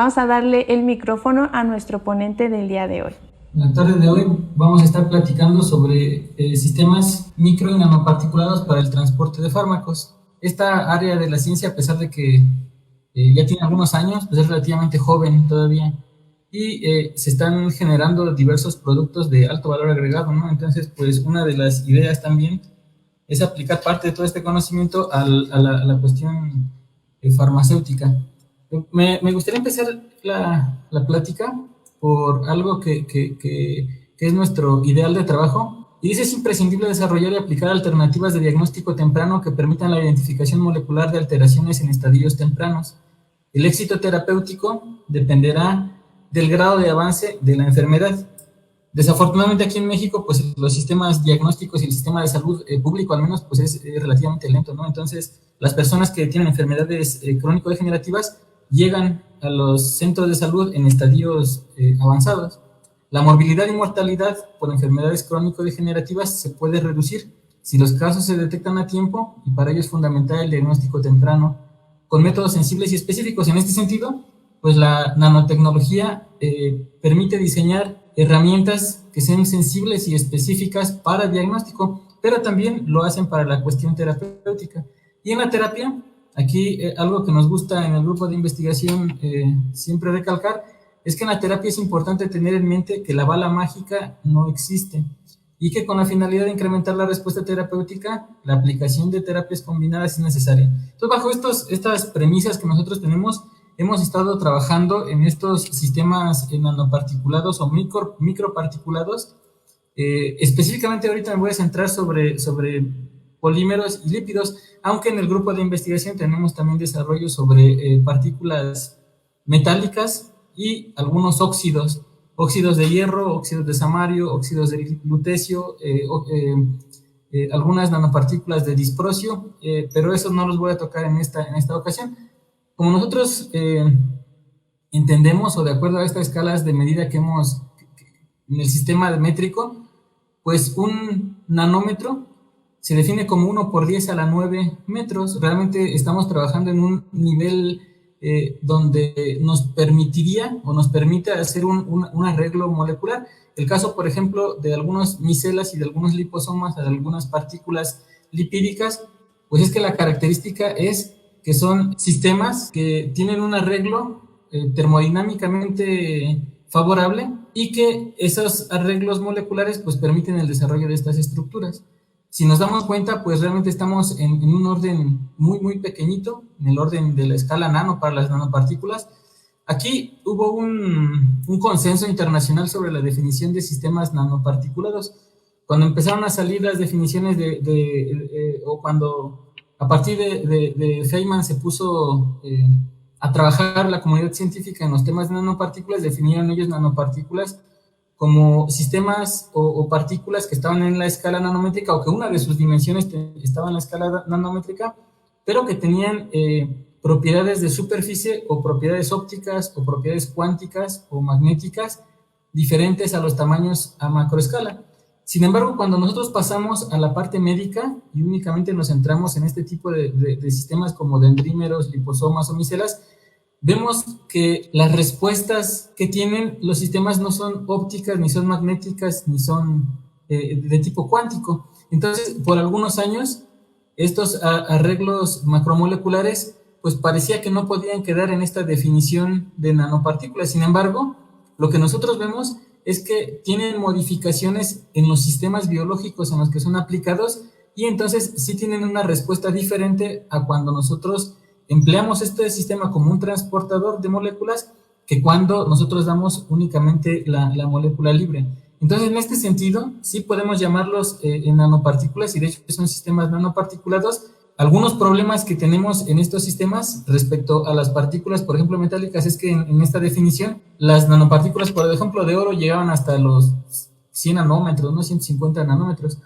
Vamos a darle el micrófono a nuestro ponente del día de hoy. En la tarde de hoy vamos a estar platicando sobre sistemas micro y nanoparticulados para el transporte de fármacos. Esta área de la ciencia, a pesar de que ya tiene algunos años, pues es relativamente joven todavía y se están generando diversos productos de alto valor agregado, ¿no? Entonces, pues una de las ideas también es aplicar parte de todo este conocimiento a la cuestión farmacéutica. Me gustaría empezar la plática por algo que es nuestro ideal de trabajo, y dice: es imprescindible desarrollar y aplicar alternativas de diagnóstico temprano que permitan la identificación molecular de alteraciones en estadios tempranos. El éxito terapéutico dependerá del grado de avance de la enfermedad. Desafortunadamente aquí en México, pues los sistemas diagnósticos y el sistema de salud público al menos, pues es relativamente lento, ¿no? Entonces, las personas que tienen enfermedades crónico-degenerativas llegan a los centros de salud en estadios avanzados. La morbilidad y mortalidad por enfermedades crónico-degenerativas se puede reducir si los casos se detectan a tiempo, y para ello es fundamental el diagnóstico temprano con métodos sensibles y específicos. En este sentido, pues la nanotecnología permite diseñar herramientas que sean sensibles y específicas para el diagnóstico, pero también lo hacen para la cuestión terapéutica. Y en la terapia, aquí algo que nos gusta en el grupo de investigación siempre recalcar es que en la terapia es importante tener en mente que la bala mágica no existe y que con la finalidad de incrementar la respuesta terapéutica, la aplicación de terapias combinadas es necesaria. Entonces, bajo estas premisas que nosotros tenemos, hemos estado trabajando en estos sistemas nanoparticulados o microparticulados. Específicamente ahorita me voy a centrar sobre polímeros y lípidos, aunque en el grupo de investigación tenemos también desarrollo sobre partículas metálicas y algunos óxidos de hierro, óxidos de samario, óxidos de lutecio, algunas nanopartículas de disprosio, pero esos no los voy a tocar en esta ocasión. Como nosotros entendemos, o de acuerdo a estas escalas de medida que hemos en el sistema métrico, pues un nanómetro se define como 1 por 10 a la 9 metros. Realmente estamos trabajando en un nivel donde nos permitiría o nos permite hacer un arreglo molecular. El caso, por ejemplo, de algunos micelas y de algunos liposomas, de algunas partículas lipídicas, pues es que la característica es que son sistemas que tienen un arreglo termodinámicamente favorable y que esos arreglos moleculares pues permiten el desarrollo de estas estructuras. Si nos damos cuenta, pues realmente estamos en un orden muy, muy pequeñito, en el orden de la escala nano para las nanopartículas. Aquí hubo un consenso internacional sobre la definición de sistemas nanoparticulados. Cuando empezaron a salir las definiciones o cuando a partir de Feynman se puso a trabajar la comunidad científica en los temas de nanopartículas, definieron ellos nanopartículas como sistemas o partículas que estaban en la escala nanométrica, o que una de sus dimensiones estaba en la escala nanométrica, pero que tenían propiedades de superficie o propiedades ópticas o propiedades cuánticas o magnéticas diferentes a los tamaños a macroescala. Sin embargo, cuando nosotros pasamos a la parte médica y únicamente nos centramos en este tipo de sistemas como dendrímeros, liposomas o micelas, vemos que las respuestas que tienen los sistemas no son ópticas, ni son magnéticas, ni son de tipo cuántico. Entonces, por algunos años, estos arreglos macromoleculares, pues parecía que no podían quedar en esta definición de nanopartículas. Sin embargo, lo que nosotros vemos es que tienen modificaciones en los sistemas biológicos en los que son aplicados, y entonces sí tienen una respuesta diferente a cuando nosotros empleamos este sistema como un transportador de moléculas que cuando nosotros damos únicamente la molécula libre. Entonces, en este sentido, sí podemos llamarlos nanopartículas, y de hecho son sistemas nanoparticulados. Algunos problemas que tenemos en estos sistemas respecto a las partículas, por ejemplo, metálicas, es que en esta definición, las nanopartículas, por ejemplo, de oro llegaban hasta los 100 nanómetros, ¿no? 150 nanómetros.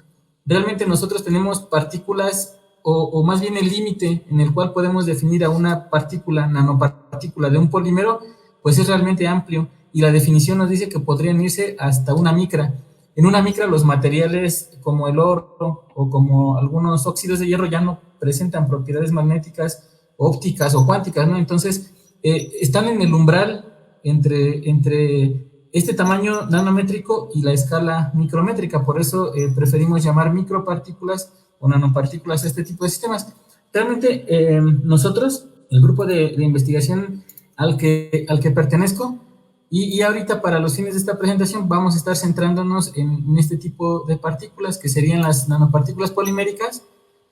Realmente nosotros tenemos partículas, o más bien el límite en el cual podemos definir a una partícula, nanopartícula de un polímero, pues es realmente amplio, y la definición nos dice que podrían irse hasta una micra. En una micra los materiales como el oro o como algunos óxidos de hierro ya no presentan propiedades magnéticas, ópticas o cuánticas, ¿no? Entonces, están en el umbral entre este tamaño nanométrico y la escala micrométrica. Por eso preferimos llamar micropartículas o nanopartículas a este tipo de sistemas. Realmente nosotros, el grupo de investigación al que pertenezco, y ahorita para los fines de esta presentación vamos a estar centrándonos en este tipo de partículas, que serían las nanopartículas poliméricas,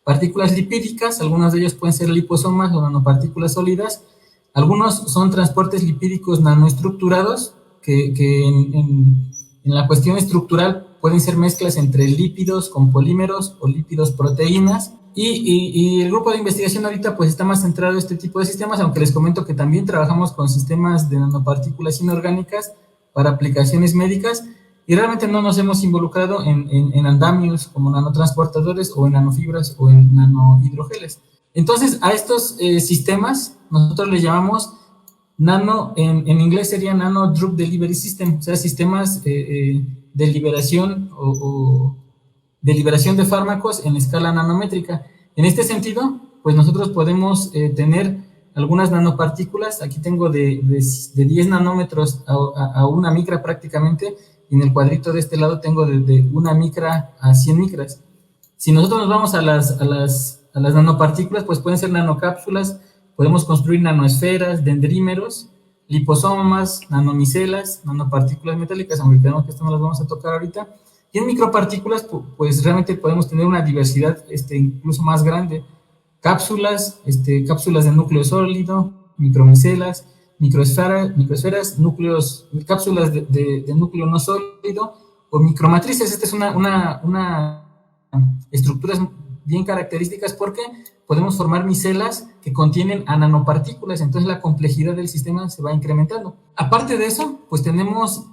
partículas lipídicas, algunos de ellos pueden ser liposomas o nanopartículas sólidas. Algunos son transportes lipídicos nanoestructurados, que en la cuestión estructural pueden ser mezclas entre lípidos con polímeros o lípidos proteínas. Y el grupo de investigación ahorita pues está más centrado en este tipo de sistemas, aunque les comento que también trabajamos con sistemas de nanopartículas inorgánicas para aplicaciones médicas, y realmente no nos hemos involucrado en andamios como nanotransportadores o en nanofibras o en nanohidrogeles. Entonces, a estos sistemas nosotros les llamamos en inglés sería Nano Drug Delivery System, o sea, sistemas de liberación o de liberación de fármacos en escala nanométrica. En este sentido, pues nosotros podemos tener algunas nanopartículas, aquí tengo de 10 nanómetros a una micra prácticamente, y en el cuadrito de este lado tengo de una micra a 100 micras. Si nosotros nos vamos a las nanopartículas, pues pueden ser nanocápsulas, podemos construir nanoesferas, dendrímeros, liposomas, nanomicelas, nanopartículas metálicas, aunque creemos que esto no las vamos a tocar ahorita. Y en micropartículas, pues realmente podemos tener una diversidad incluso más grande. Cápsulas, cápsulas de núcleo sólido, micromicelas, microesferas, núcleos, cápsulas de núcleo no sólido, o micromatrices. Esta es una estructuras bien características porque podemos formar micelas que contienen a nanopartículas, entonces la complejidad del sistema se va incrementando. Aparte de eso, pues tenemos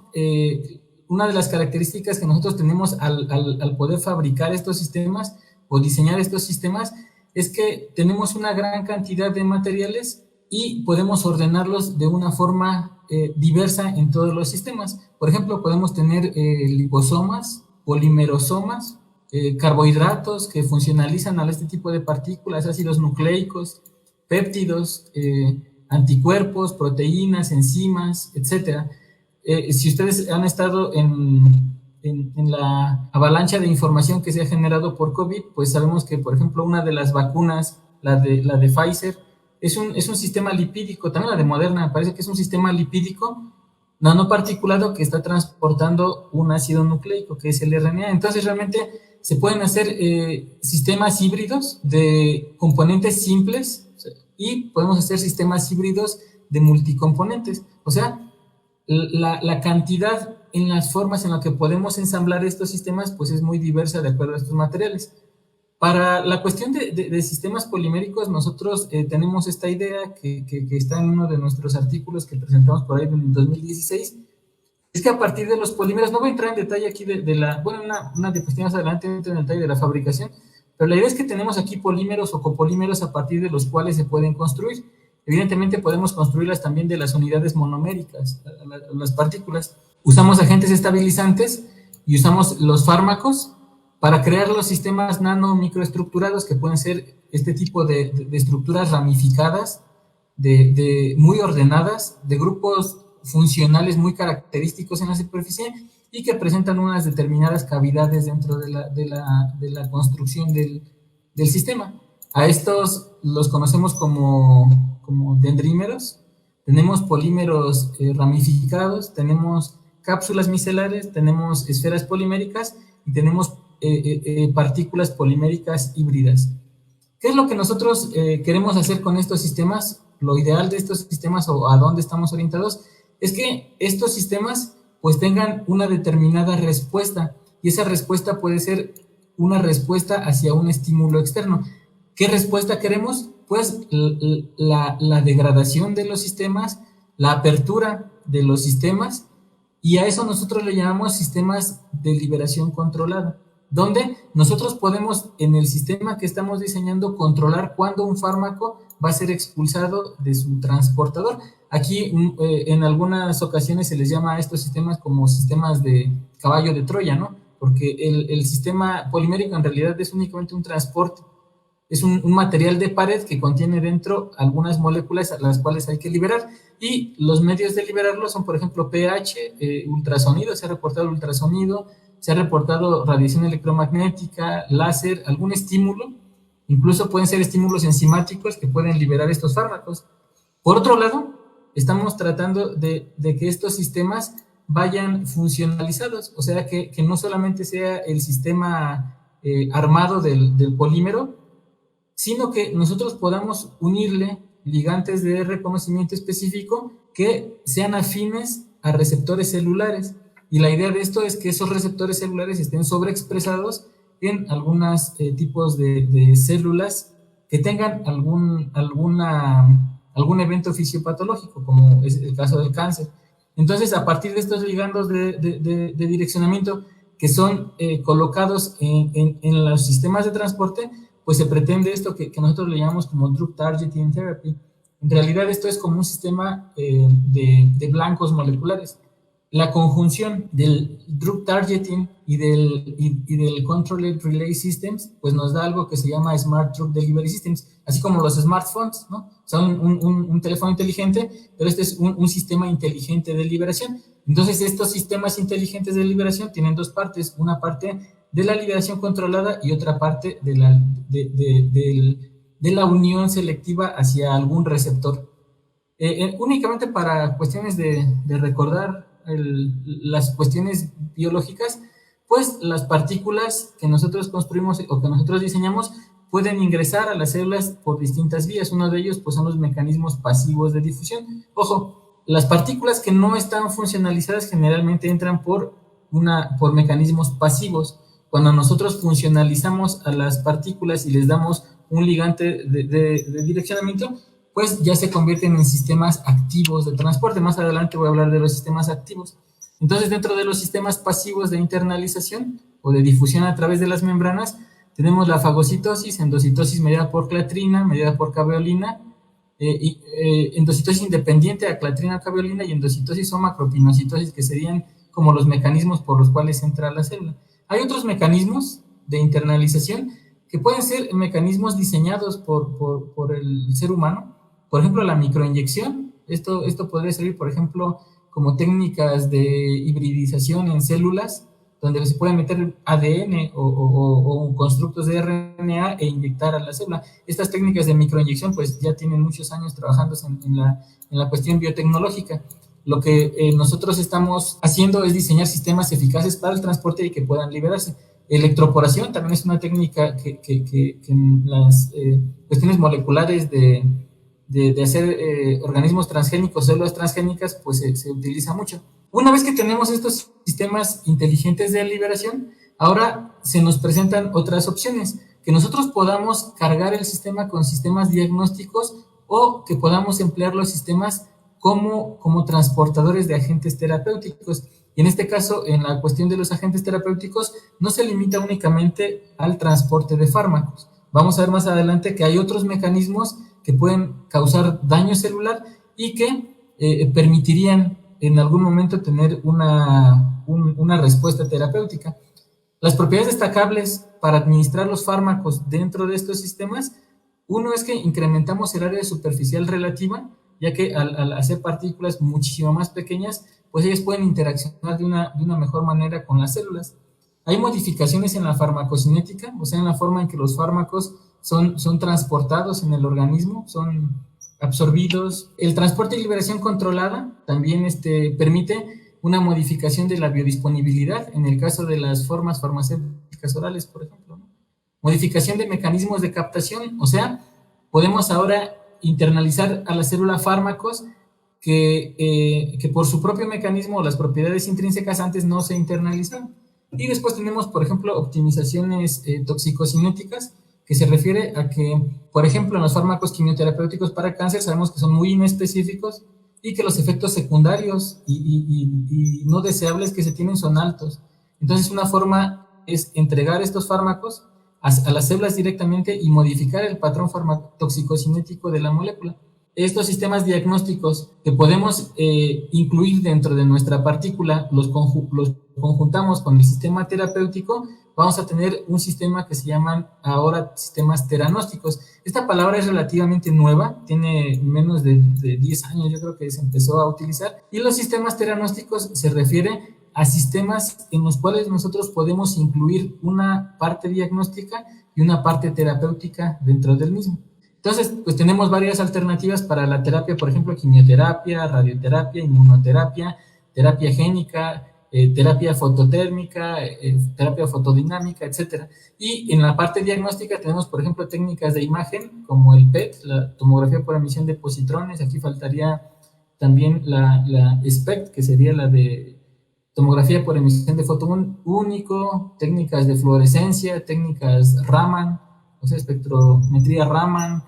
una de las características que nosotros tenemos al poder fabricar estos sistemas o diseñar estos sistemas es que tenemos una gran cantidad de materiales y podemos ordenarlos de una forma diversa en todos los sistemas. Por ejemplo, podemos tener liposomas, polimerosomas, carbohidratos que funcionalizan a este tipo de partículas, ácidos nucleicos, péptidos, anticuerpos, proteínas, enzimas, etcétera. Si ustedes han estado en la avalancha de información que se ha generado por COVID, pues sabemos que, por ejemplo, una de las vacunas, la de Pfizer, es un sistema lipídico, también la de Moderna, parece que es un sistema lipídico nanoparticulado que está transportando un ácido nucleico, que es el RNA. Entonces, realmente se pueden hacer sistemas híbridos de componentes simples y podemos hacer sistemas híbridos de multicomponentes. O sea, la cantidad en las formas en las que podemos ensamblar estos sistemas pues es muy diversa de acuerdo a estos materiales. Para la cuestión de sistemas poliméricos, nosotros tenemos esta idea que está en uno de nuestros artículos que presentamos por ahí en 2016, es que a partir de los polímeros, no voy a entrar en detalle aquí bueno, una diapositiva más adelante entro en detalle de la fabricación, pero la idea es que tenemos aquí polímeros o copolímeros a partir de los cuales se pueden construir. Evidentemente podemos construirlas también de las unidades monoméricas, las partículas. Usamos agentes estabilizantes y usamos los fármacos para crear los sistemas nano-microestructurados que pueden ser este tipo de estructuras ramificadas, muy ordenadas, de grupos funcionales muy característicos en la superficie y que presentan unas determinadas cavidades dentro de la construcción del sistema. A estos los conocemos como dendrímeros. Tenemos polímeros ramificados, tenemos cápsulas micelares, tenemos esferas poliméricas y tenemos partículas poliméricas híbridas. ¿Qué es lo que nosotros queremos hacer con estos sistemas? Lo ideal de estos sistemas o a dónde estamos orientados es que estos sistemas pues tengan una determinada respuesta y esa respuesta puede ser una respuesta hacia un estímulo externo. ¿Qué respuesta queremos? Pues la degradación de los sistemas, la apertura de los sistemas, y a eso nosotros le llamamos sistemas de liberación controlada, donde nosotros podemos en el sistema que estamos diseñando controlar cuándo un fármaco va a ser expulsado de su transportador. Aquí en algunas ocasiones se les llama a estos sistemas como sistemas de caballo de Troya, ¿no? Porque el sistema polimérico en realidad es únicamente un transporte es un material de pared que contiene dentro algunas moléculas a las cuales hay que liberar, y los medios de liberarlo son, por ejemplo, pH, ultrasonido, se ha reportado ultrasonido, se ha reportado radiación electromagnética, láser, algún estímulo, incluso pueden ser estímulos enzimáticos que pueden liberar estos fármacos. Por otro lado, estamos tratando de que estos sistemas vayan funcionalizados, o sea, que no solamente sea el sistema armado del polímero, sino que nosotros podamos unirle ligantes de reconocimiento específico que sean afines a receptores celulares. Y la idea de esto es que esos receptores celulares estén sobreexpresados en algunos tipos de células que tengan algún evento fisiopatológico, como es el caso del cáncer. Entonces, a partir de estos ligandos de direccionamiento que son colocados en los sistemas de transporte, pues se pretende esto que nosotros le llamamos como Drug Targeting Therapy. En realidad esto es como un sistema de blancos moleculares. La conjunción del Drug Targeting y del Controlled Relay Systems, pues nos da algo que se llama Smart Drug Delivery Systems, así como los smartphones, ¿no? Son un teléfono inteligente, pero este es un sistema inteligente de liberación. Entonces estos sistemas inteligentes de liberación tienen dos partes, una parte de la liberación controlada y otra parte de la unión selectiva hacia algún receptor. Únicamente para cuestiones de recordar las cuestiones biológicas, pues las partículas que nosotros construimos o que nosotros diseñamos pueden ingresar a las células por distintas vías. Uno de ellos pues son los mecanismos pasivos de difusión. Ojo, las partículas que no están funcionalizadas generalmente entran por mecanismos pasivos. Cuando nosotros funcionalizamos a las partículas y les damos un ligante de direccionamiento, pues ya se convierten en sistemas activos de transporte. Más adelante voy a hablar de los sistemas activos. Entonces, dentro de los sistemas pasivos de internalización o de difusión a través de las membranas, tenemos la fagocitosis, endocitosis mediada por clatrina, mediada por caveolina, endocitosis independiente a clatrina o caveolina, y endocitosis o macropinocitosis, que serían como los mecanismos por los cuales entra la célula. Hay otros mecanismos de internalización que pueden ser mecanismos diseñados por el ser humano. Por ejemplo, la microinyección. Esto podría servir, por ejemplo, como técnicas de hibridización en células, donde se pueden meter ADN o constructos de RNA e inyectar a la célula. Estas técnicas de microinyección pues ya tienen muchos años trabajando en la cuestión biotecnológica. Lo que nosotros estamos haciendo es diseñar sistemas eficaces para el transporte y que puedan liberarse. Electroporación también es una técnica que en las cuestiones moleculares de hacer organismos transgénicos, células transgénicas, pues se utiliza mucho. Una vez que tenemos estos sistemas inteligentes de liberación, ahora se nos presentan otras opciones, que nosotros podamos cargar el sistema con sistemas diagnósticos o que podamos emplear los sistemas como transportadores de agentes terapéuticos. Y en este caso, en la cuestión de los agentes terapéuticos, no se limita únicamente al transporte de fármacos. Vamos a ver más adelante que hay otros mecanismos que pueden causar daño celular y que permitirían en algún momento tener una respuesta terapéutica. Las propiedades destacables para administrar los fármacos dentro de estos sistemas, uno es que incrementamos el área superficial relativa, ya que al hacer partículas muchísimo más pequeñas, pues ellas pueden interaccionar de una mejor manera con las células. Hay modificaciones en la farmacocinética, o sea, en la forma en que los fármacos son transportados en el organismo, son absorbidos. El transporte y liberación controlada también permite una modificación de la biodisponibilidad, en el caso de las formas farmacéuticas orales, por ejemplo, ¿no? Modificación de mecanismos de captación, o sea, podemos ahora internalizar a la célula fármacos que por su propio mecanismo o las propiedades intrínsecas antes no se internalizaron. Y después tenemos, por ejemplo, optimizaciones toxicocinéticas, que se refiere a que, por ejemplo, en los fármacos quimioterapéuticos para cáncer sabemos que son muy inespecíficos y que los efectos secundarios y no deseables que se tienen son altos. Entonces, una forma es entregar estos fármacos a las células directamente y modificar el patrón toxicocinético de la molécula. estos sistemas diagnósticos que podemos incluir dentro de nuestra partícula, los conjuntamos con el sistema terapéutico, vamos a tener un sistema que se llaman ahora sistemas teranósticos. Esta palabra es relativamente nueva, tiene menos de 10 años, yo creo que se empezó a utilizar, y los sistemas teranósticos se refiere a sistemas en los cuales nosotros podemos incluir una parte diagnóstica y una parte terapéutica dentro del mismo. Entonces, pues tenemos varias alternativas para la terapia, por ejemplo, quimioterapia, radioterapia, inmunoterapia, terapia génica, terapia fototérmica, terapia fotodinámica, etcétera. Y en la parte diagnóstica tenemos, por ejemplo, técnicas de imagen como el PET, la tomografía por emisión de positrones. Aquí faltaría también la SPECT, que sería la de tomografía por emisión de fotón único, técnicas de fluorescencia, técnicas Raman, o sea, espectrometría Raman,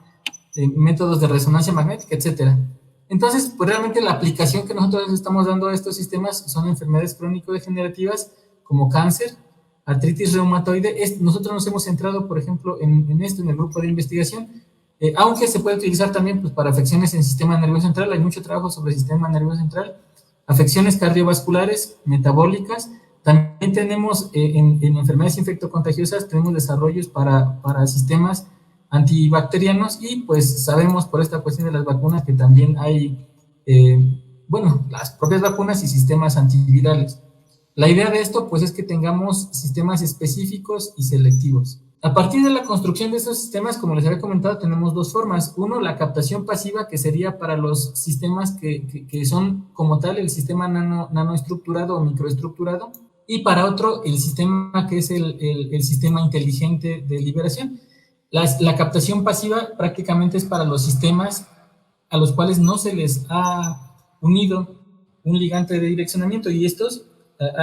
métodos de resonancia magnética, etcétera. Entonces, pues realmente la aplicación que nosotros estamos dando a estos sistemas son enfermedades crónico-degenerativas como cáncer, artritis reumatoide. Nosotros nos hemos centrado, por ejemplo, en esto, en el grupo de investigación, aunque se puede utilizar también pues, para afecciones en el sistema nervioso central. Hay mucho trabajo sobre el sistema nervioso central, afecciones cardiovasculares, metabólicas. También tenemos en enfermedades infectocontagiosas, tenemos desarrollos para sistemas antibacterianos y pues sabemos por esta cuestión de las vacunas que también hay, las propias vacunas y sistemas antivirales. La idea de esto pues es que tengamos sistemas específicos y selectivos. A partir de la construcción de esos sistemas, como les había comentado, tenemos dos formas. Uno, la captación pasiva, que sería para los sistemas que son como tal el sistema nanoestructurado o microestructurado, y para otro, el sistema que es el sistema inteligente de liberación. La captación pasiva prácticamente es para los sistemas a los cuales no se les ha unido un ligante de direccionamiento, y estos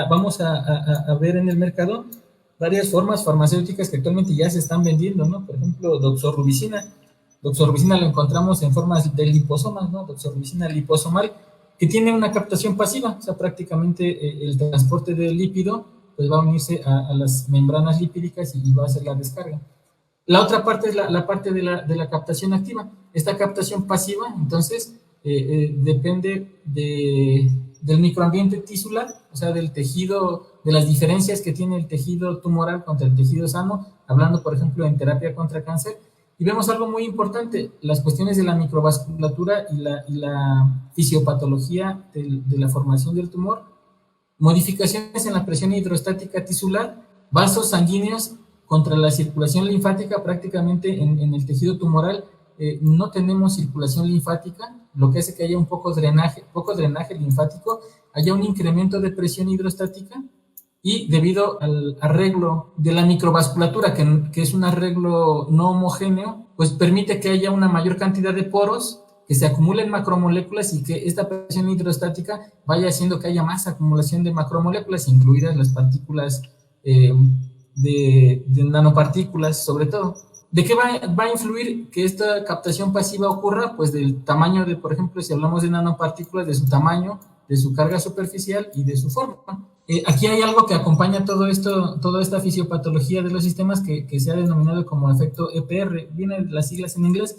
vamos a ver en el mercado varias formas farmacéuticas que actualmente ya se están vendiendo, ¿no? Por ejemplo, doxorubicina. Doxorubicina lo encontramos en formas de liposomas, ¿no? Doxorubicina liposomal, que tiene una captación pasiva, o sea, prácticamente el transporte del lípido pues va a unirse a las membranas lipídicas y va a hacer la descarga. La otra parte es la parte de la captación activa. Esta captación pasiva, entonces, depende del microambiente tisular, o sea, del tejido, de las diferencias que tiene el tejido tumoral contra el tejido sano, hablando, por ejemplo, en terapia contra cáncer. Y vemos algo muy importante, las cuestiones de la microvasculatura y la fisiopatología de la formación del tumor, modificaciones en la presión hidrostática tisular, vasos sanguíneos contra la circulación linfática. Prácticamente en el tejido tumoral no tenemos circulación linfática, lo que hace que haya un poco drenaje linfático, haya un incremento de presión hidrostática, y debido al arreglo de la microvasculatura, que es un arreglo no homogéneo, pues permite que haya una mayor cantidad de poros, que se acumulen macromoléculas y que esta presión hidrostática vaya haciendo que haya más acumulación de macromoléculas, incluidas las partículas de nanopartículas, sobre todo. ¿De qué va a influir que esta captación pasiva ocurra? Pues del tamaño de, por ejemplo, si hablamos de nanopartículas, de su tamaño, de su carga superficial y de su forma. Aquí hay algo que acompaña todo esto, toda esta fisiopatología de los sistemas que se ha denominado como efecto EPR. Vienen las siglas en inglés,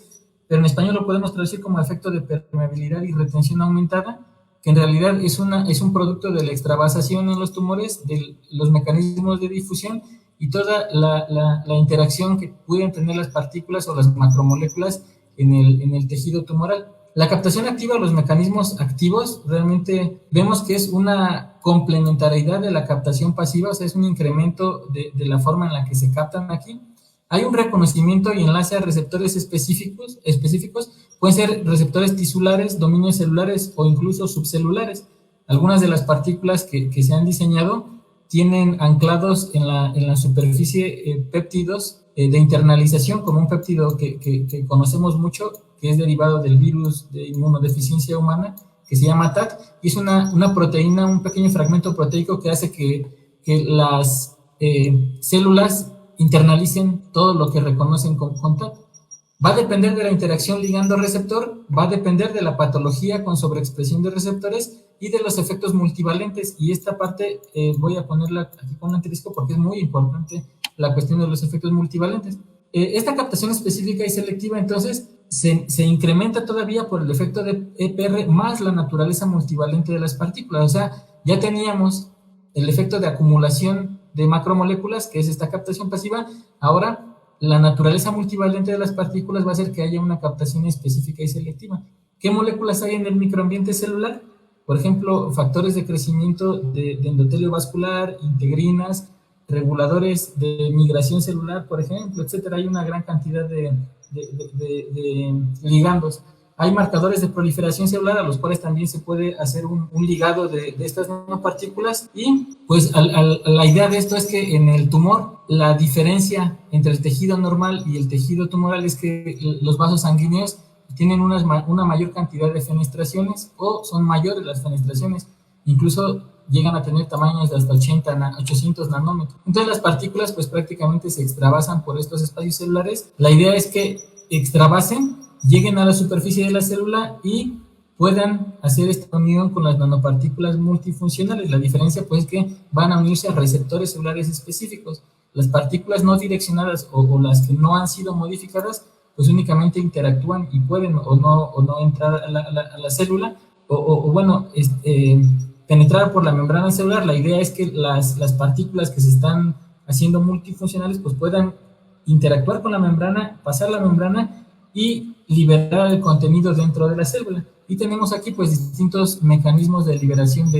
pero en español lo podemos traducir como efecto de permeabilidad y retención aumentada, que en realidad es un producto de la extravasación en los tumores, de los mecanismos de difusión y toda la interacción que pueden tener las partículas o las macromoléculas en el tejido tumoral. La captación activa, los mecanismos activos, realmente vemos que es una complementariedad de la captación pasiva, o sea, es un incremento de la forma en la que se captan aquí. Hay un reconocimiento y enlace a receptores específicos, pueden ser receptores tisulares, dominios celulares o incluso subcelulares. Algunas de las partículas que se han diseñado tienen anclados en la superficie péptidos de internalización, como un péptido que conocemos mucho, que es derivado del virus de inmunodeficiencia humana, que se llama TAT, y es una proteína, un pequeño fragmento proteico que hace que las células internalicen todo lo que reconocen con TAT. Va a depender de la interacción ligando-receptor, va a depender de la patología con sobreexpresión de receptores y de los efectos multivalentes, y esta parte voy a ponerla aquí con un asterisco porque es muy importante la cuestión de los efectos multivalentes. Esta captación específica y selectiva, entonces, se incrementa todavía por el efecto de EPR más la naturaleza multivalente de las partículas. O sea, ya teníamos el efecto de acumulación de macromoléculas, que es esta captación pasiva. Ahora, la naturaleza multivalente de las partículas va a hacer que haya una captación específica y selectiva. ¿Qué moléculas hay en el microambiente celular? Por ejemplo, factores de crecimiento de endotelio vascular, integrinas, reguladores de migración celular, por ejemplo, etcétera. Hay una gran cantidad de ligandos. Hay marcadores de proliferación celular a los cuales también se puede hacer un ligado de estas nanopartículas, y pues la idea de esto es que en el tumor la diferencia entre el tejido normal y el tejido tumoral es que los vasos sanguíneos tienen una mayor cantidad de fenestraciones, o son mayores las fenestraciones, incluso llegan a tener tamaños de hasta 800 nanómetros. Entonces las partículas pues prácticamente se extravasan por estos espacios celulares. La idea es que extravasen, lleguen a la superficie de la célula y puedan hacer esta unión con las nanopartículas multifuncionales. La diferencia pues es que van a unirse a receptores celulares específicos. Las partículas no direccionadas o las que no han sido modificadas pues únicamente interactúan y pueden o no entrar a la célula penetrar por la membrana celular. La idea es que las partículas que se están haciendo multifuncionales pues puedan interactuar con la membrana, pasar la membrana y liberar el contenido dentro de la célula. Y tenemos aquí pues distintos mecanismos de liberación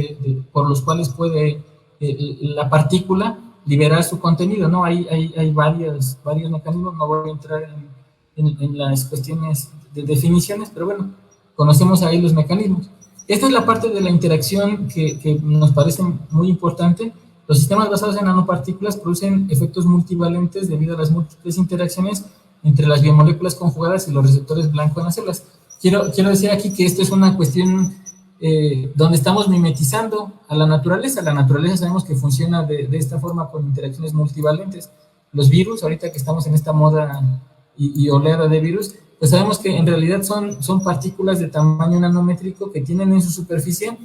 por los cuales puede la partícula liberar su contenido, ¿no? Hay varios mecanismos, no voy a entrar en las cuestiones de definiciones, pero bueno, conocemos ahí los mecanismos. Esta es la parte de la interacción que nos parece muy importante. Los sistemas basados en nanopartículas producen efectos multivalentes debido a las múltiples interacciones entre las biomoléculas conjugadas y los receptores blancos en las células. Quiero decir aquí que esto es una cuestión donde estamos mimetizando a la naturaleza. La naturaleza sabemos que funciona de esta forma con interacciones multivalentes. Los virus, ahorita que estamos en esta moda y oleada de virus, pues sabemos que en realidad son partículas de tamaño nanométrico que tienen en su superficie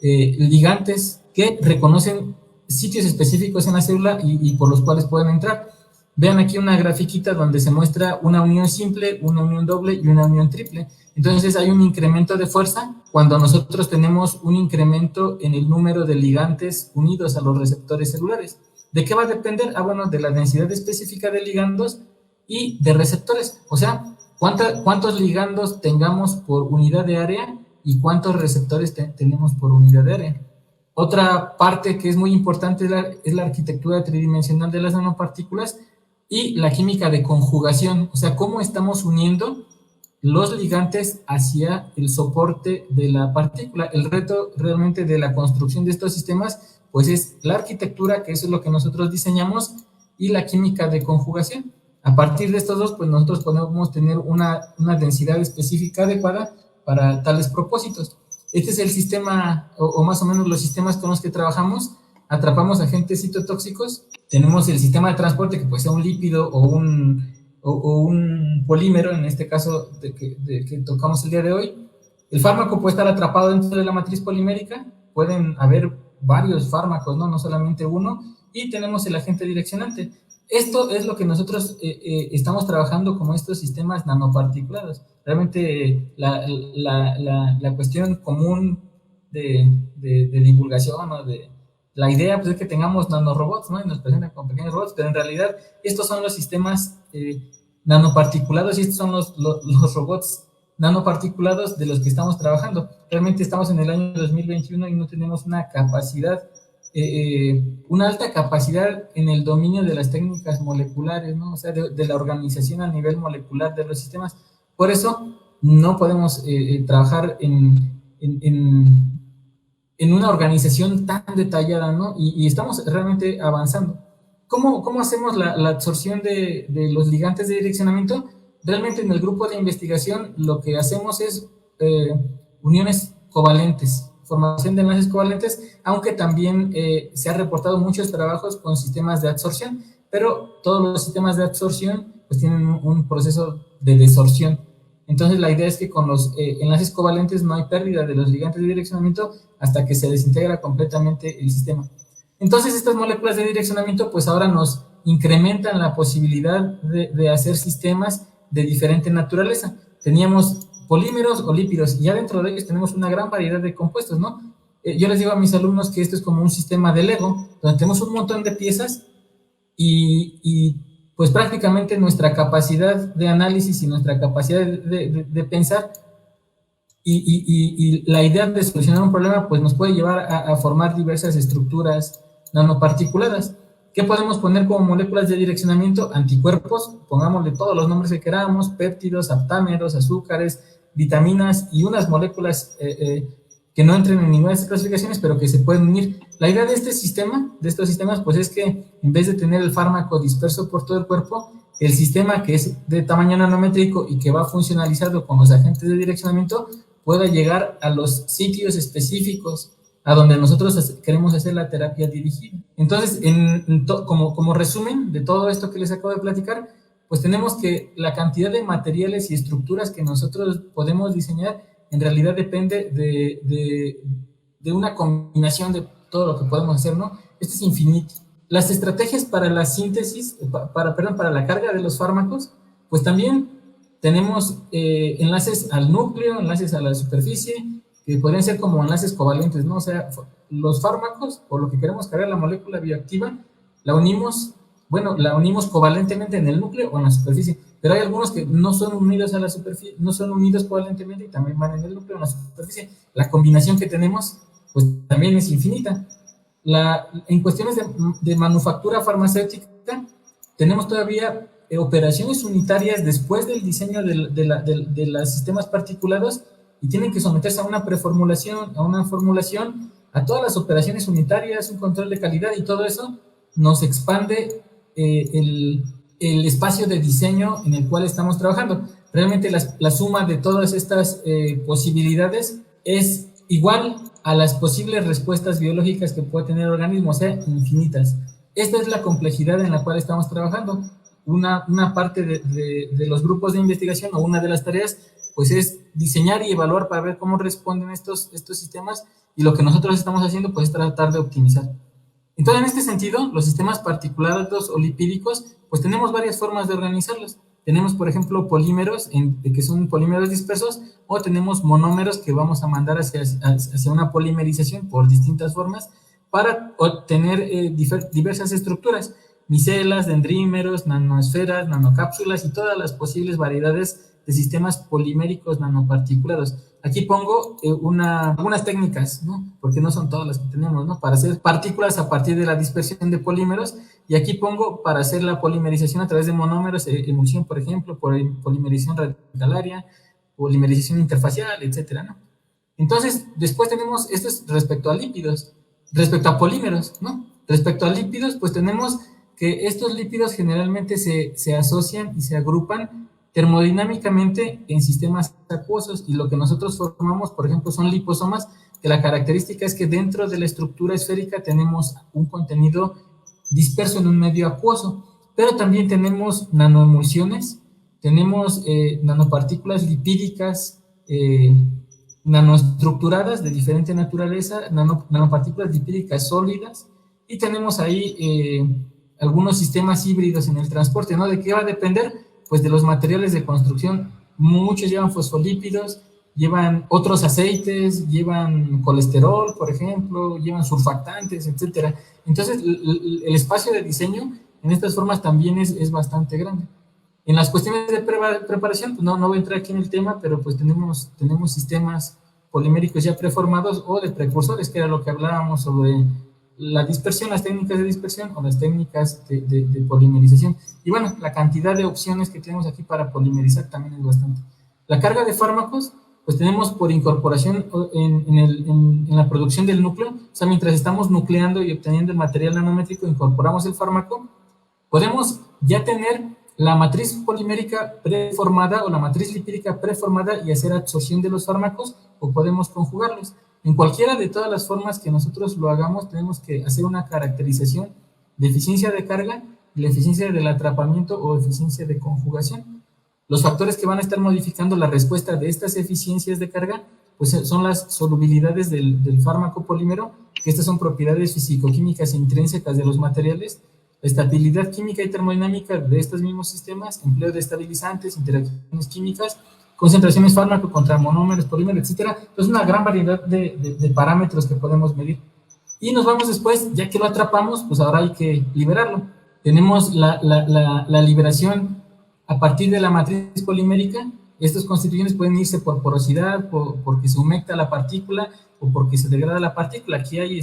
ligantes que reconocen sitios específicos en la célula y por los cuales pueden entrar. Vean aquí una grafiquita donde se muestra una unión simple, una unión doble y una unión triple. Entonces hay un incremento de fuerza cuando nosotros tenemos un incremento en el número de ligantes unidos a los receptores celulares. ¿De qué va a depender? Bueno, de la densidad específica de ligandos y de receptores. O sea, ¿cuántos ligandos tengamos por unidad de área y cuántos receptores tenemos por unidad de área? Otra parte que es muy importante es la arquitectura tridimensional de las nanopartículas y la química de conjugación, o sea, cómo estamos uniendo los ligantes hacia el soporte de la partícula. El reto realmente de la construcción de estos sistemas, pues es la arquitectura, que eso es lo que nosotros diseñamos, y la química de conjugación. A partir de estos dos, pues nosotros podemos tener una densidad específica adecuada para tales propósitos. Este es el sistema, o más o menos los sistemas con los que trabajamos. Atrapamos agentes citotóxicos, tenemos el sistema de transporte que puede ser un lípido o un polímero, en este caso que tocamos el día de hoy. El fármaco puede estar atrapado dentro de la matriz polimérica, pueden haber varios fármacos, no solamente uno, y tenemos el agente direccionante. Esto es lo que nosotros estamos trabajando como estos sistemas nanoparticulados. Realmente la cuestión común de divulgación o de la idea pues, es que tengamos nanorobots, ¿no? Y nos presentan con pequeños robots, pero en realidad estos son los sistemas nanoparticulados y estos son los robots nanoparticulados de los que estamos trabajando. Realmente estamos en el año 2021 y no tenemos una capacidad, una alta capacidad en el dominio de las técnicas moleculares, ¿no? O sea, de la organización a nivel molecular de los sistemas. Por eso no podemos trabajar en una organización tan detallada, ¿no? Y estamos realmente avanzando. ¿Cómo hacemos la absorción de los ligantes de direccionamiento? Realmente en el grupo de investigación lo que hacemos es uniones covalentes, formación de enlaces covalentes, aunque también se han reportado muchos trabajos con sistemas de absorción, pero todos los sistemas de absorción pues tienen un proceso de desorción. Entonces la idea es que con los enlaces covalentes no hay pérdida de los ligantes de direccionamiento hasta que se desintegra completamente el sistema. Entonces estas moléculas de direccionamiento pues ahora nos incrementan la posibilidad de hacer sistemas de diferente naturaleza. teníamos polímeros o lípidos, y ya dentro de ellos tenemos una gran variedad de compuestos, ¿no? Yo les digo a mis alumnos que esto es como un sistema de Lego, donde tenemos un montón de piezas y pues prácticamente nuestra capacidad de análisis y nuestra capacidad de pensar y la idea de solucionar un problema pues nos puede llevar a formar diversas estructuras nanoparticuladas. ¿Qué podemos poner como moléculas de direccionamiento? Anticuerpos, pongámosle todos los nombres que queramos, péptidos, aptámeros, azúcares, vitaminas y unas moléculas que no entren en ninguna de estas clasificaciones, pero que se pueden unir. La idea de este sistema, de estos sistemas, pues es que en vez de tener el fármaco disperso por todo el cuerpo, el sistema que es de tamaño nanométrico y que va funcionalizado con los agentes de direccionamiento pueda llegar a los sitios específicos a donde nosotros queremos hacer la terapia dirigida. Entonces, como resumen de todo esto que les acabo de platicar, pues tenemos que la cantidad de materiales y estructuras que nosotros podemos diseñar en realidad depende de una combinación de todo lo que podemos hacer, ¿no? Esto es infinito. Las estrategias para la síntesis, para la carga de los fármacos, pues también tenemos enlaces al núcleo, enlaces a la superficie, que podrían ser como enlaces covalentes, ¿no? O sea, los fármacos, o lo que queremos cargar, la molécula bioactiva, la unimos covalentemente en el núcleo o en la superficie, pero hay algunos que no son unidos a la superficie, no son unidos covalentemente y también van en el núcleo o en la superficie. La combinación que tenemos, pues también es infinita. En cuestiones de manufactura farmacéutica, tenemos todavía operaciones unitarias después del diseño de los sistemas particulados y tienen que someterse a una preformulación, a una formulación, a todas las operaciones unitarias, un control de calidad y todo eso nos expande el espacio de diseño en el cual estamos trabajando. Realmente la suma de todas estas posibilidades es igual a las posibles respuestas biológicas que puede tener el organismo, o sea, infinitas. Esta es la complejidad en la cual estamos trabajando. Una parte de los grupos de investigación o una de las tareas pues es diseñar y evaluar para ver cómo responden estos sistemas, y lo que nosotros estamos haciendo pues es tratar de optimizar. Entonces, en este sentido, los sistemas particulados o lipídicos, pues tenemos varias formas de organizarlos. Tenemos, por ejemplo, polímeros, que son polímeros dispersos, o tenemos monómeros que vamos a mandar hacia una polimerización por distintas formas para obtener diversas estructuras, micelas, dendrímeros, nanoesferas, nanocápsulas y todas las posibles variedades de sistemas poliméricos nanoparticulados. Aquí pongo algunas técnicas, ¿no? Porque no son todas las que tenemos, ¿no? Para hacer partículas a partir de la dispersión de polímeros, y aquí pongo para hacer la polimerización a través de monómeros, emulsión, por ejemplo, por polimerización radicalaria, polimerización interfacial, etcétera, ¿no? Entonces, después tenemos esto es respecto a lípidos, respecto a polímeros, ¿no? Respecto a lípidos, pues tenemos que estos lípidos generalmente se asocian y se agrupan termodinámicamente en sistemas acuosos, y lo que nosotros formamos, por ejemplo, son liposomas, que la característica es que dentro de la estructura esférica tenemos un contenido disperso en un medio acuoso, pero también tenemos nanoemulsiones, tenemos nanopartículas lipídicas nanoestructuradas de diferente naturaleza, nanopartículas lipídicas sólidas, y tenemos ahí algunos sistemas híbridos en el transporte, ¿no? ¿De qué va a depender? Pues de los materiales de construcción. Muchos llevan fosfolípidos, llevan otros aceites, llevan colesterol, por ejemplo, llevan surfactantes, etcétera. Entonces, el espacio de diseño en estas formas también es bastante grande. En las cuestiones de preparación, pues no voy a entrar aquí en el tema, pero pues tenemos sistemas poliméricos ya preformados o de precursores, que era lo que hablábamos sobre la dispersión, las técnicas de dispersión o las técnicas de polimerización. Y bueno, la cantidad de opciones que tenemos aquí para polimerizar también es bastante. La carga de fármacos, pues tenemos por incorporación en la producción del núcleo, o sea, mientras estamos nucleando y obteniendo el material nanométrico, incorporamos el fármaco, podemos ya tener la matriz polimérica preformada o la matriz lipídica preformada y hacer absorción de los fármacos, o podemos conjugarlos. En cualquiera de todas las formas que nosotros lo hagamos, tenemos que hacer una caracterización de eficiencia de carga, la eficiencia del atrapamiento o eficiencia de conjugación. Los factores que van a estar modificando la respuesta de estas eficiencias de carga, pues son las solubilidades del fármaco polímero, que estas son propiedades fisicoquímicas intrínsecas de los materiales, la estabilidad química y termodinámica de estos mismos sistemas, empleo de estabilizantes, interacciones químicas, concentraciones fármaco contra monómeros, polímeros, etcétera. Entonces, una gran variedad de parámetros que podemos medir. Y nos vamos después, ya que lo atrapamos, pues ahora hay que liberarlo. Tenemos la liberación a partir de la matriz polimérica. Estas constituciones pueden irse por porosidad, porque se humecta la partícula o porque se degrada la partícula. Aquí hay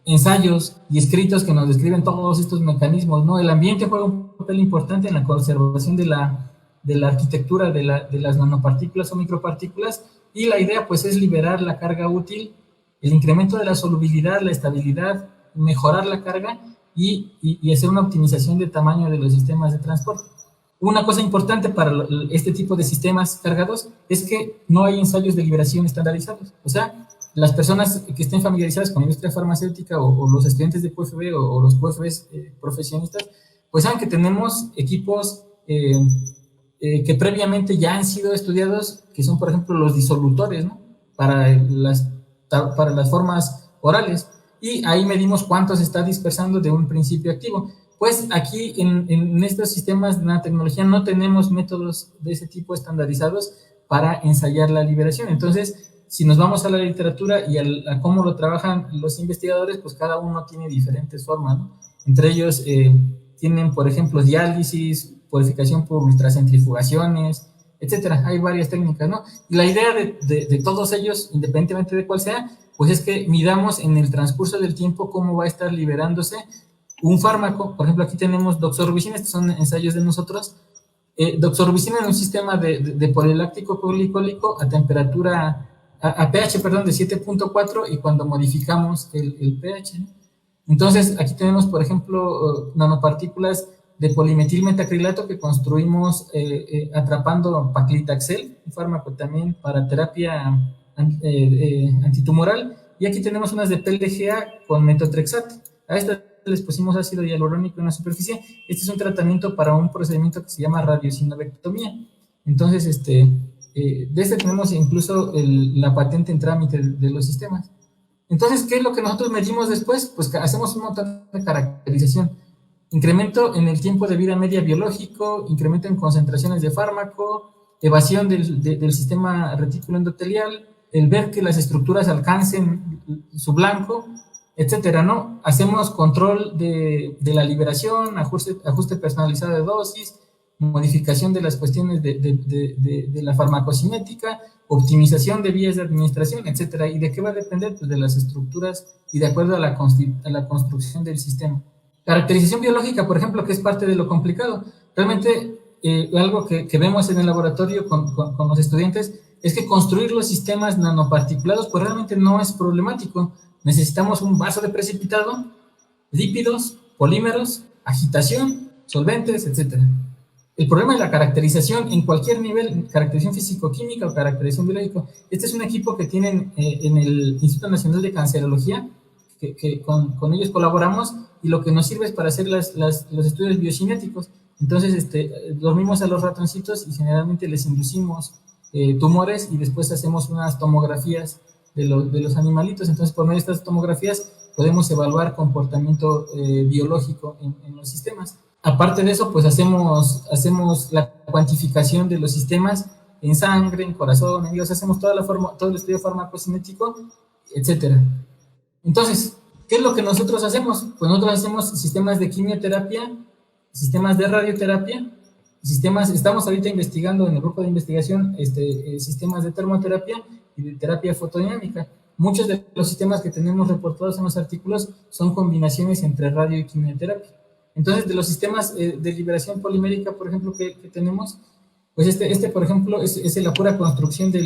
ensayos y escritos que nos describen todos estos mecanismos, ¿no? El ambiente juega un papel importante en la conservación de la arquitectura de las nanopartículas o micropartículas, y la idea pues es liberar la carga útil, el incremento de la solubilidad, la estabilidad, mejorar la carga y hacer una optimización de tamaño de los sistemas de transporte. Una cosa importante para este tipo de sistemas cargados es que no hay ensayos de liberación estandarizados. O sea, las personas que estén familiarizadas con la industria farmacéutica o los estudiantes de QFB o los QFBs profesionistas, pues saben que tenemos equipos que previamente ya han sido estudiados, que son, por ejemplo, los disolutores, ¿no? Para las formas orales, y ahí medimos cuánto se está dispersando de un principio activo. Pues aquí en estos sistemas de nanotecnología no tenemos métodos de ese tipo estandarizados para ensayar la liberación. Entonces, si nos vamos a la literatura y a cómo lo trabajan los investigadores, pues cada uno tiene diferentes formas, ¿no? Entre ellos tienen, por ejemplo, diálisis, purificación por ultracentrifugaciones, etcétera. Hay varias técnicas, ¿no? Y la idea de todos ellos, independientemente de cuál sea, pues es que midamos en el transcurso del tiempo cómo va a estar liberándose un fármaco. Por ejemplo, aquí tenemos doxorubicina, estos son ensayos de nosotros. Doxorubicina en un sistema de poliláctico glicólico a temperatura, a pH, perdón, de 7.4, y cuando modificamos el pH, ¿no? Entonces, aquí tenemos, por ejemplo, nanopartículas de polimetilmetacrilato que construimos atrapando paclitaxel, un fármaco también para terapia antitumoral, y aquí tenemos unas de PLGA con metotrexato. A estas les pusimos ácido hialurónico en la superficie. Este es un tratamiento para un procedimiento que se llama radiosinobectomía. Entonces, de este tenemos incluso la patente en trámite de los sistemas. Entonces, ¿qué es lo que nosotros medimos después? Pues que hacemos un montón de caracterización. Incremento en el tiempo de vida media biológico, incremento en concentraciones de fármaco, evasión del sistema retículo endotelial, el ver que las estructuras alcancen su blanco, etcétera, ¿no? Hacemos control de la liberación, ajuste personalizado de dosis, modificación de las cuestiones de la farmacocinética, optimización de vías de administración, etcétera. ¿Y de qué va a depender? Pues de las estructuras y de acuerdo a la construcción del sistema. Caracterización biológica, por ejemplo, que es parte de lo complicado. Realmente, algo que vemos en el laboratorio con los estudiantes es que construir los sistemas nanoparticulados pues realmente no es problemático. Necesitamos un vaso de precipitado, lípidos, polímeros, agitación, solventes, etcétera. El problema de la caracterización en cualquier nivel, caracterización físico-química o caracterización biológica, este es un equipo que tienen en el Instituto Nacional de Cancerología, que con ellos colaboramos, y lo que nos sirve es para hacer los estudios biocinéticos. Entonces, dormimos a los ratoncitos y generalmente les inducimos tumores, y después hacemos unas tomografías de los animalitos. Entonces, por medio de estas tomografías podemos evaluar comportamiento biológico en los sistemas. Aparte de eso, pues hacemos la cuantificación de los sistemas en sangre, en corazón, en hígado, hacemos todo el estudio farmacocinético, etcétera. Entonces, ¿qué es lo que nosotros hacemos? Pues nosotros hacemos sistemas de quimioterapia, sistemas de radioterapia, estamos ahorita investigando en el grupo de investigación sistemas de termoterapia y de terapia fotodinámica. Muchos de los sistemas que tenemos reportados en los artículos son combinaciones entre radio y quimioterapia. Entonces, de los sistemas de liberación polimérica, por ejemplo, que tenemos, pues por ejemplo, es la pura construcción de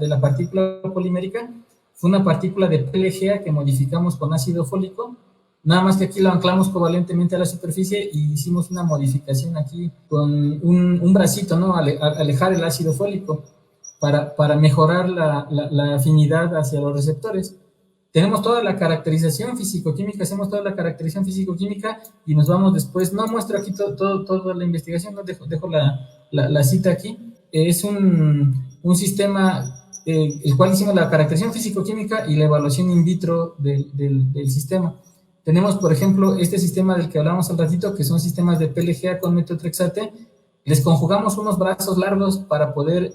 la partícula polimérica. Fue una partícula de PLGA que modificamos con ácido fólico, nada más que aquí lo anclamos covalentemente a la superficie y hicimos una modificación aquí con un bracito, ¿no? Alejar el ácido fólico para mejorar la afinidad hacia los receptores. Tenemos toda la caracterización físico-química, hacemos toda la caracterización físico-química y nos vamos después. No muestro aquí toda la investigación, no dejo la cita aquí. Es un sistema el cual hicimos la caracterización físico-química y la evaluación in vitro del sistema. Tenemos, por ejemplo, este sistema del que hablamos al ratito, que son sistemas de PLGA con metotrexate, les conjugamos unos brazos largos para poder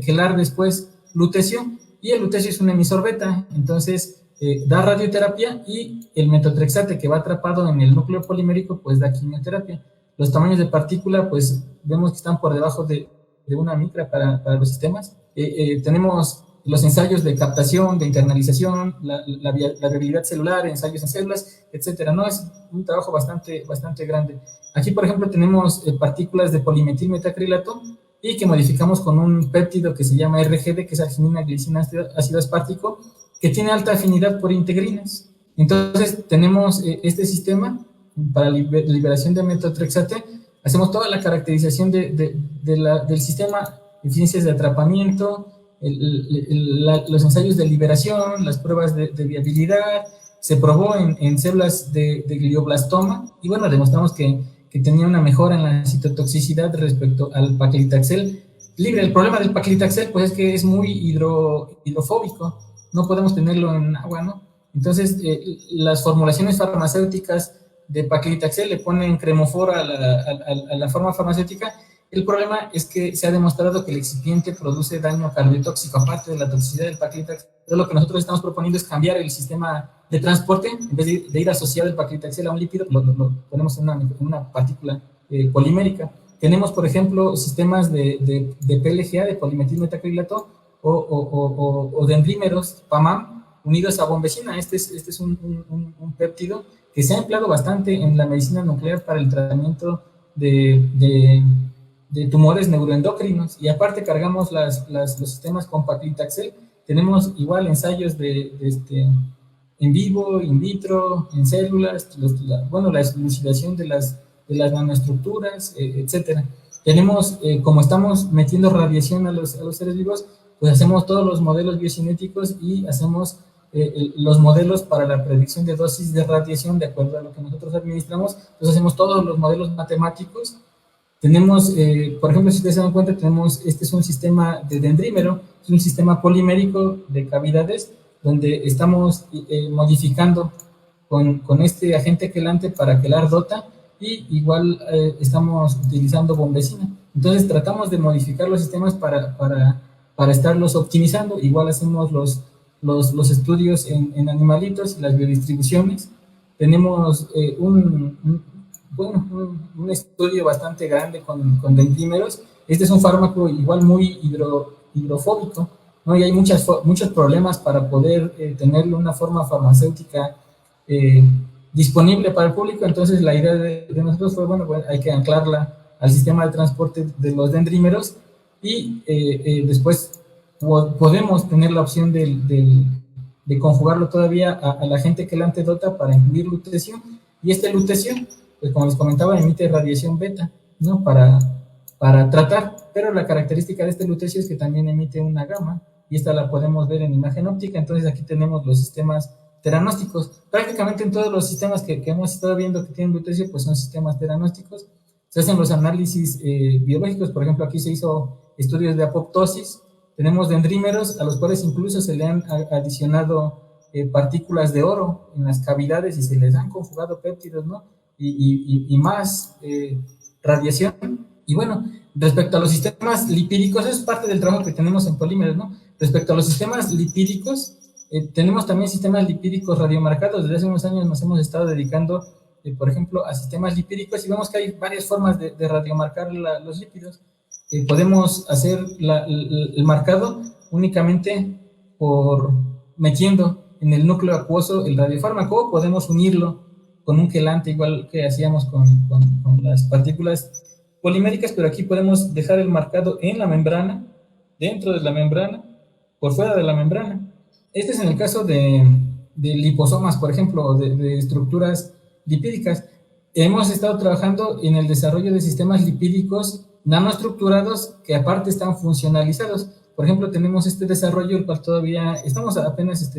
quelar después lutecio, y el lutecio es un emisor beta, entonces da radioterapia, y el metotrexate que va atrapado en el núcleo polimérico pues da quimioterapia. Los tamaños de partícula pues vemos que están por debajo de una micra para los sistemas. Tenemos los ensayos de captación, de internalización, la viabilidad celular, ensayos en células, etcétera, ¿no? Es un trabajo bastante grande. Aquí, por ejemplo, tenemos partículas de polimetilmetacrilato, y que modificamos con un péptido que se llama RGD, que es arginina glicina ácido aspartico, que tiene alta afinidad por integrinas. Entonces, tenemos este sistema para liberación de metotrexate. Hacemos toda la caracterización del sistema, eficiencias de atrapamiento, los ensayos de liberación, las pruebas de viabilidad. Se probó en células de glioblastoma, y bueno, demostramos que tenía una mejora en la citotoxicidad respecto al paclitaxel libre. El problema del paclitaxel pues es que es muy hidrofóbico, no podemos tenerlo en agua, ¿no? Entonces las formulaciones farmacéuticas de paclitaxel le ponen cremofor a la forma farmacéutica. El problema es que se ha demostrado que el excipiente produce daño cardiotóxico, aparte de la toxicidad del paclitaxel. Entonces, lo que nosotros estamos proponiendo es cambiar el sistema de transporte. En vez de ir asociado el paclitaxel a un lípido, lo ponemos en una partícula polimérica. Tenemos, por ejemplo, sistemas de PLGA, de polimetilmetacrilato, o dendrímeros, PAMAM, unidos a bombecina. Este es un péptido que se ha empleado bastante en la medicina nuclear para el tratamiento de tumores neuroendocrinos, y aparte cargamos los sistemas con paclitaxel. Tenemos igual ensayos en vivo, in vitro, en células, la elucidación de las nanoestructuras, etcétera. Tenemos, como estamos metiendo radiación a los seres vivos, pues hacemos todos los modelos biocinéticos y hacemos los modelos para la predicción de dosis de radiación de acuerdo a lo que nosotros administramos. Entonces hacemos todos los modelos matemáticos. Tenemos, por ejemplo, si ustedes se dan cuenta, este es un sistema de dendrímero, es un sistema polimérico de cavidades, donde estamos modificando con este agente quelante para quelar DOTA, y igual estamos utilizando bombecina. Entonces tratamos de modificar los sistemas para estarlos optimizando. Igual hacemos los estudios en animalitos y las biodistribuciones. Tenemos un estudio bastante grande con dendrímeros. Este es un fármaco igual muy hidrofóbico, ¿no? Y hay muchos problemas para poder tenerle una forma farmacéutica disponible para el público. Entonces la idea de nosotros fue, bueno, hay que anclarla al sistema de transporte de los dendrímeros, y después podemos tener la opción de conjugarlo todavía a la agente quelante DOTA para incluir lutecio, y este lutecio, pues como les comentaba, emite radiación beta, ¿no? Para tratar, pero la característica de este lutecio es que también emite una gamma, y esta la podemos ver en imagen óptica. Entonces aquí tenemos los sistemas teranósticos. Prácticamente en todos los sistemas que hemos estado viendo que tienen lutecio, pues son sistemas teranósticos. Se hacen los análisis biológicos. Por ejemplo, aquí se hizo estudios de apoptosis. Tenemos dendrímeros a los cuales incluso se le han adicionado partículas de oro en las cavidades, y se les han conjugado péptidos, ¿no? Y más radiación. Y bueno, respecto a los sistemas lipídicos, eso es parte del trabajo que tenemos en polímeros, ¿no? Respecto a los sistemas lipídicos, tenemos también sistemas lipídicos radiomarcados. Desde hace unos años nos hemos estado dedicando, por ejemplo, a sistemas lipídicos, y vemos que hay varias formas de radiomarcar los lípidos. Podemos hacer el marcado únicamente por metiendo en el núcleo acuoso el radiofármaco, o podemos unirlo con un quelante, igual que hacíamos con las partículas poliméricas, pero aquí podemos dejar el marcado en la membrana, dentro de la membrana, por fuera de la membrana. Este es en el caso de liposomas, por ejemplo, de estructuras lipídicas. Hemos estado trabajando en el desarrollo de sistemas lipídicos nanoestructurados que aparte están funcionalizados. Por ejemplo, tenemos este desarrollo, el cual todavía estamos apenas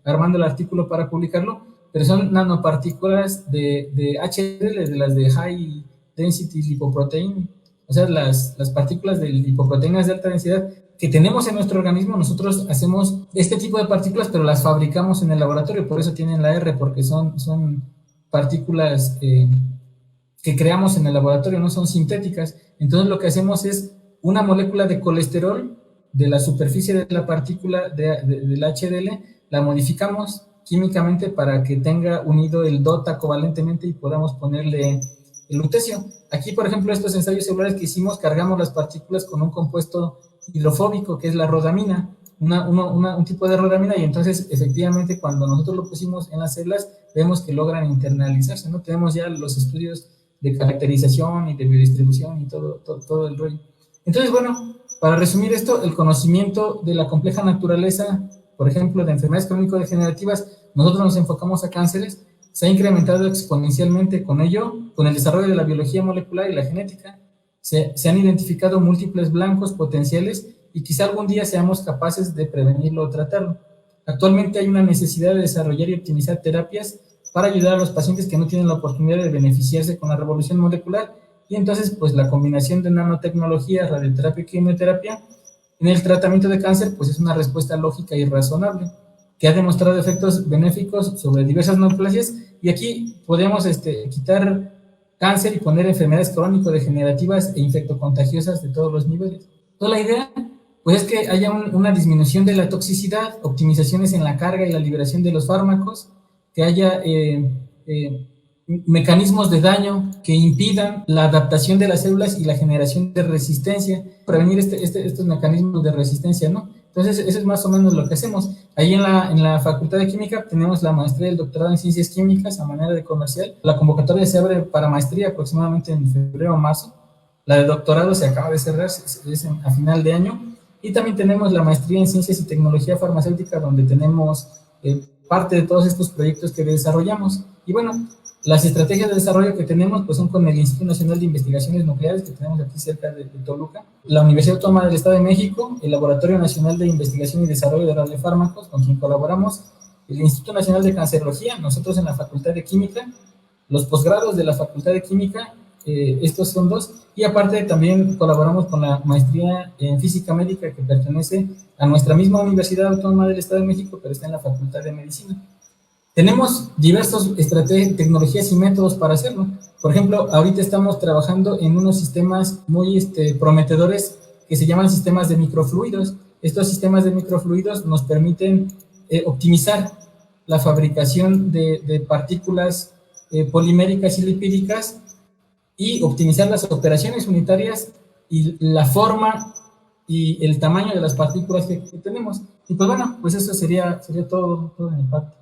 armando el artículo para publicarlo, pero son nanopartículas de HDL, de las de High Density Lipoprotein, o sea, las partículas de lipoproteínas de alta densidad que tenemos en nuestro organismo. Nosotros hacemos este tipo de partículas, pero las fabricamos en el laboratorio, por eso tienen la R, porque son partículas que que creamos en el laboratorio, no son sintéticas. Entonces lo que hacemos es una molécula de colesterol de la superficie de la partícula del HDL, la modificamos químicamente para que tenga unido el DOTA covalentemente y podamos ponerle el lutecio. Aquí, por ejemplo, estos ensayos celulares que hicimos, cargamos las partículas con un compuesto hidrofóbico, que es la rodamina, un tipo de rodamina, y entonces, efectivamente, cuando nosotros lo pusimos en las células, vemos que logran internalizarse, ¿no? Tenemos ya los estudios de caracterización y de biodistribución y todo el rollo. Entonces, bueno, para resumir esto, el conocimiento de la compleja naturaleza, por ejemplo, de enfermedades crónico-degenerativas, nosotros nos enfocamos a cánceres, se ha incrementado exponencialmente con ello, con el desarrollo de la biología molecular y la genética. Se han identificado múltiples blancos potenciales y quizá algún día seamos capaces de prevenirlo o tratarlo. Actualmente hay una necesidad de desarrollar y optimizar terapias para ayudar a los pacientes que no tienen la oportunidad de beneficiarse con la revolución molecular, y entonces pues la combinación de nanotecnología, radioterapia y quimioterapia en el tratamiento de cáncer pues es una respuesta lógica y razonable, que ha demostrado efectos benéficos sobre diversas neoplasias, y aquí podemos quitar cáncer y poner enfermedades crónico-degenerativas e infectocontagiosas de todos los niveles. Entonces la idea pues es que haya una disminución de la toxicidad, optimizaciones en la carga y la liberación de los fármacos, que haya mecanismos de daño que impidan la adaptación de las células y la generación de resistencia, prevenir estos mecanismos de resistencia, ¿no? Entonces, eso es más o menos lo que hacemos. Ahí en la Facultad de Química tenemos la maestría y el doctorado en Ciencias Químicas a manera de comercial. La convocatoria se abre para maestría aproximadamente en febrero o marzo. La de doctorado se acaba de cerrar, es a final de año. Y también tenemos la maestría en Ciencias y Tecnología Farmacéutica, donde tenemos parte de todos estos proyectos que desarrollamos. Y bueno, las estrategias de desarrollo que tenemos pues son con el Instituto Nacional de Investigaciones Nucleares, que tenemos aquí cerca de Toluca, la Universidad Autónoma del Estado de México, el Laboratorio Nacional de Investigación y Desarrollo de Radiofármacos, con quien colaboramos, el Instituto Nacional de Cancerología, nosotros en la Facultad de Química, los posgrados de la Facultad de Química, estos son dos, y aparte también colaboramos con la maestría en Física Médica, que pertenece a nuestra misma Universidad Autónoma del Estado de México, pero está en la Facultad de Medicina. Tenemos diversas tecnologías y métodos para hacerlo. Por ejemplo, ahorita estamos trabajando en unos sistemas muy prometedores que se llaman sistemas de microfluidos. Estos sistemas de microfluidos nos permiten optimizar la fabricación de partículas poliméricas y lipídicas y optimizar las operaciones unitarias y la forma y el tamaño de las partículas que tenemos. Y pues bueno, pues eso sería todo de mi parte.